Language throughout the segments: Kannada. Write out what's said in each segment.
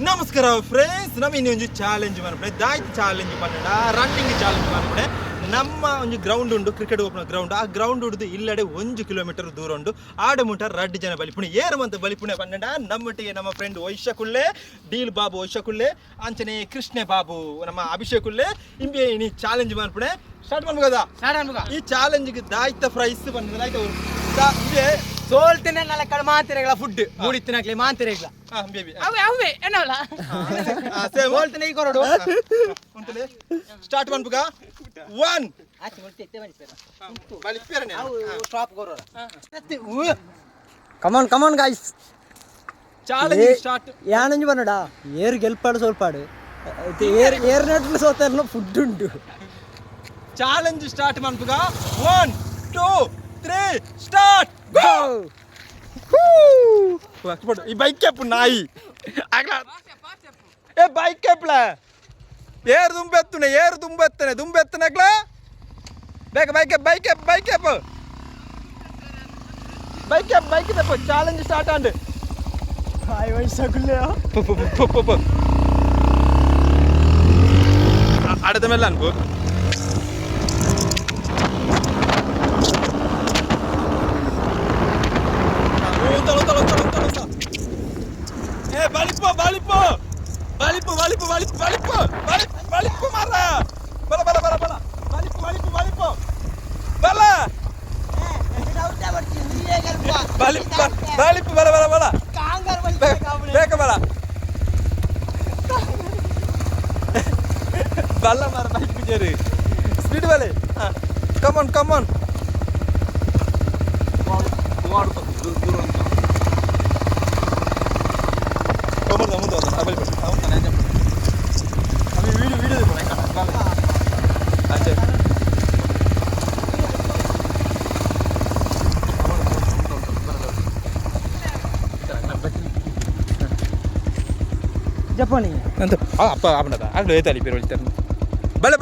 ನಮಸ್ಕಾರ ಫ್ರೆಂಡ್ಸ್, ನಮ್ಮ ಇನ್ನೊಂದು ಚಾಲೆಂಜ್ ಮಾಡ್ಬಿಡೆ ದಾಯ್ತು ಚಾಲೆಂಜ್ ಪನ್ನಡ ರನ್ನಿಂಗ್ ಚಾಲೆಂಜ್ ಮಾಡ್ಬಿಡೆ. ನಮ್ಮ ಒಂದು ಗ್ರೌಂಡ್ ಉಂಡು, ಕ್ರಿಕೆಟ್ ಓಪನ್ ಗ್ರೌಂಡ್. ಆ ಗ್ರೌಂಡ್ ಉಡ್ದು ಇಲ್ಲಡೆ 1 ಕಿಲೋಮೀಟರ್ ದೂರ ಉಂಡು. ಆಡ ಮುಟ 2 ಜನ ಬಲಿಪುಣೆ ಏರು ಮಂತ ಬಲಿಪುಣೆ ಪನ್ನಡ. ನಮ್ಮೊಟ್ಟಿಗೆ ನಮ್ಮ ಫ್ರೆಂಡ್ ವೈಶಕುಳ್ಳೆ, ಡೀಲ್ ಬಾಬು ವೈಶಕುಳ್ಳೆ, ಅಂಚನೆ ಕೃಷ್ಣ ಬಾಬು ನಮ್ಮ ಅಭಿಷೇಕುಳ್ಳೆ ಇಂಬೆ ನೀ ಚಾಲೆಂಜ್ ಮಾಡ್ಬಿಡೆ. ಸ್ಟಾರ್ಟ್ ಮಾಡ್ಬೋದಾ? ಈ ಚಾಲೆಂಜ್ಗೆ ದಾಯ್ತ ಪ್ರೈಸ್ ಬಂದ ಇದೆ. ಸೋಲ್ತಿನ ಕಡೆ ಮಾತಿರಗಳ ಫುಡ್ ಮೂಡಿತ್ತಿನಕ್ಲೆ ಮಾತಿರಗಳ ಬೇಬಿ ಅವೇ ಏನಲ್ಲ ಸೋಲ್ತಿನ ಈ ಕೊರಡು ಸ್ಟಾರ್ಟ್ ಮಾಡ್ಬೇಕ. 1 ಕಮಾನ್ ಗಾಯ್ಸ್, ಚಾಲೆಂಜ್ ಸ್ಟಾರ್ಟ್. ಯಾನಂಜ್ ಬನ್ನಡ ಏರ್ ಗೆಲ್ಪಾಡು ಸೋಲ್ಪಾಡು ಏರ್ ನೆಟ್ಲು ಸೋತರ್ನ ಫುಡ್ ಉಂಟು. ಚಾಲೆಂಜ್ ಸ್ಟಾರ್ಟ್ ಮಾಡ್ಬೇಕ. 1 2 3 ಸ್ಟಾರ್ಟ್. ಈ ಬೈಕ್ ಕೆಪ್ಪು ನಾಯಿ ಏ ಬೈಕ್ ಕೆಪ್ಪಲ ಏರು ದುಂಬೆತ್ತನೆ ಬೇಕ ಬೈಕ್ ಕೆಪ್ಪು ಚಾಲೆಂಜ್ ಸ್ಟಾರ್ಟ್ ಆಂಡ್ അടുത്ത മേലെ അൻപു ಬಲ್ಲ ಮಾರ ಬೈಕ್ ಬಿಜರಿ ಸ್ಪೀಡ್ ಬಲೆ. ಕಮಾನ್ ಕಮಾನ್ ಮುಂದೆ ವಿಡಿಯೋ ಜಪಾನಿ ಅಂತ ಅಪ್ಪ ಆಪಣದ ಆಗ್ಲೂ ಏತಾಲಿ ಪೇರು ಹೇಳ್ತಾರೆ. ಬಲೆ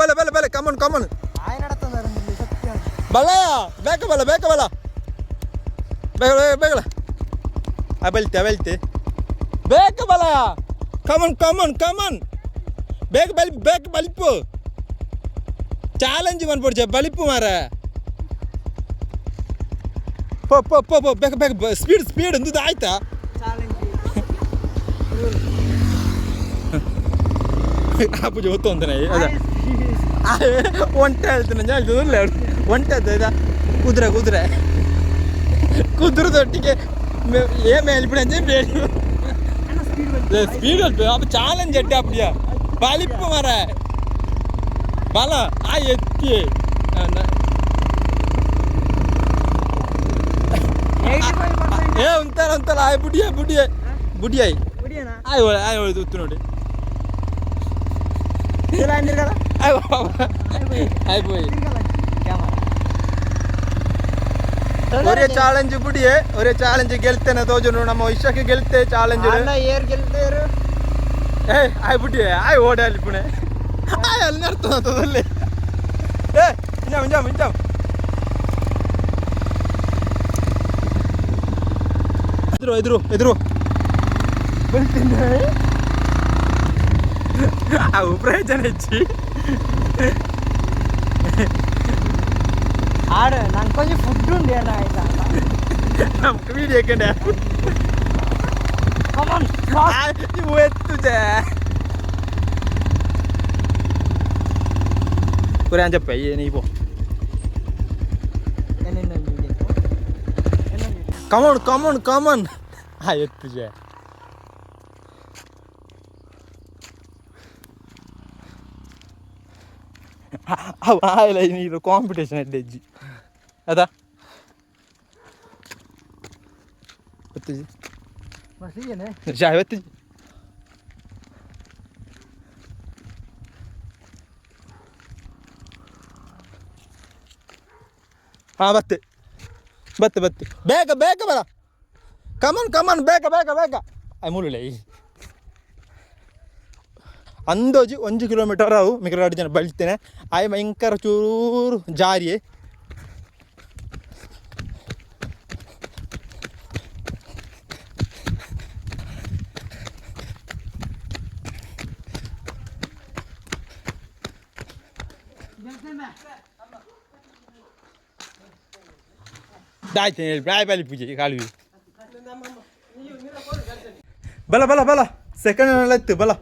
ಕಮನ್ ಬಲ ಬೇಕ ಬಲ್ತೆ ಬೇಕ ಬಲ ಕಮನ್ ಬೇಗ ಬಲಿಪ್ಪು ಚಾಲೆಂಜ್ ಮಾಡ್ಬಿಡ್ಜ ಬಲಿಪ್ಪು ಮಾರ ಬೇಕ ಸ್ಪೀಡ್ ಒಂದು ಆಯ್ತಾ. ಪೂಜೆ ಹೊತ್ತು ಅಂತಾನೆ ಅದ ಒಂಟೆ ಹೇಳ್ತಾನೆ ಒಂಟೆ ಕುದುರೆದೊಟ್ಟಿಗೆ ಏ ಮೇಲ್ಬಿಡ ಬೇಡಿ ಸ್ಪೀಡ್ ಅಪ್ಪ ಚಾಲೆಂಜ್ ಅಡ್ಡ ಅಪ್ಪಿಯ ಬಲಿಪ್ಪು ಮಾರ ಬಲ ಆ ಎತ್ತಿ ಏ ಉಂತಲ್ಲ ಆಯ್ ಬುಡಿಯಾಯಿ ಆಯ್ ಉತ್ತು ನೋಡಿ ഒരേ ചാലഞ്ച് പിടിയേ ഒരേ ചാലഞ്ച് ಗೆಲ್ತೇನೆ ತೋಜನು ನಮ್ಮ ವಿಶ್ವಕ್ಕೆ ಗೆಲ್ತೆ ಚಾಲೆಂಜ್ ಏರ್ ಗೆಲ್ತೇರು ಏ ಆಯ್ ಬಿಟ್ಟಿಯೇ ಆಯ್ ಓಡಾಲಿ ಪುಣೆ ಆಯ್ ಅಲ್ಲಿ ನರ್ತದಲ್ಲಿ ಏ ಇಂಜಾಮ್ ಎದುರು ಬೆಳ್ತಿದ್ದೆ ಅವು ಪ್ರಯೋಜನ ಹೆಚ್ಚಿ ಆಡು ನಂಗೆ ಕೊಂಚ ಫುಡ್ ಉಂಡು ಏನಾಯ್ತಾ ನಮ್ಗೆ ವೀಡಿಯೋ ಕಂಡೆ ನೀವು ಎತ್ತುದೆ ಕುರೆ ಅಂಜಪ್ಪ ನೀವು ಕಮನ್ ಎತ್ತುಜೆ ಆಯ್ಲ ನೀರು ಕಾಂಪಿಟೇಷನ್ ಅಡ್ಡೆಜ್ಜಿ ಅದಾ ಎತ್ತುಜಿ ಶಾಯ್ ಎತ್ತುಜಿ ಹಾಂ ಬತ್ತೆ ಬೇಗ ಬರ ಕಮನ್ ಬೇಗ ಮುಳ್ಳೆ ಅಂದೋಜಿ 1 ಕಿಲೋಮೀಟರ್ ಅವು ಮಿಕ್ಕ 2 ಜನ ಬಳಿತೇನೆ ಆಯ್ ಭಯಂಕರ ಚೂರು ಜಾರಿಯೇ ದಾಯ್ತು ಬಾಯ್ ಬಾಲಿ ಪೂಜೆ ಕಾಲು ಬಲ ಬಲ ಬಲ ಸೆಕೆಂಡ್ ಎಲ್ಲ ಇತ್ತು ಬಲ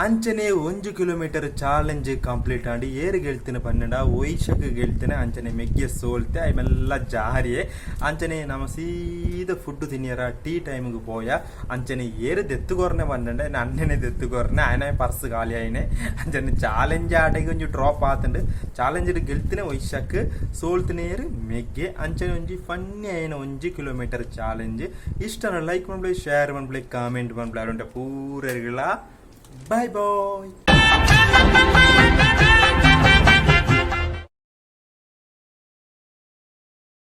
ಅಂಚನೆ 1 ಕಿಲೋಮೀಟರ್ ಚಾಲೆಂಜ್ ಕಂಪ್ಲೀಟ್ ಆಂಡಿ ಏರು ಗೆಳ್ತೀನಿ ಪನ್ನಡ ಒಯ್ಷಕ್ಕೆ ಗೆಳ್ತೀನಿ ಅಂಚನೆ ಮೆಗ್ಗೆ ಸೋಲ್ತೆ ಅವೆಲ್ಲ ಜಾರಿಯೇ ಅಂಚನೆ ನಮ್ಮ ಸೀದ ಫುಡ್ ತಿನ್ನಿಯರ ಟೀ ಟೈಮಿಗೆ പോയ ಅಂಚನೆ ಏರು ದೆತ್ತುಗೋರ್ನೆ പന്നണ്ട് നന്നനെ ദെത്തുകോർനെ അതിനെ പർസ് കാലിയായിനെ ಅಂಚನೆ ಚಾಲೆಂಜ್ ಆಟಗೆ ಒಂಜಿ ಡ್ರಾಪ್ ಆತಂಡು ಚಾಲೆಂಜ್ ಗೆಳ್ತಿನ ಒಯ್ಷಕ್ಕೆ ಸೋಲ್ತಿನೇರು ಮೆಗ್ಗೆ ಅಂಚನೆ ಒಂಜಿ ಫನ್ನಿ ಆಯ್ನ 1 ಕಿಲೋಮೀಟರ್ ಚಾಲೆಂಜ್ ಇಷ್ಟನ ಲೈಕ್ ಮಾಡ್ಬಿಡಿ ಶೇರ್ ಮಾಡ್ಬಿಡಿ ಕಾಮೆಂಟ್ ಮಾಡ್ಬಿಡಿ ಅರುಂಟ ಪೂರರಿಗಳ Bye bye.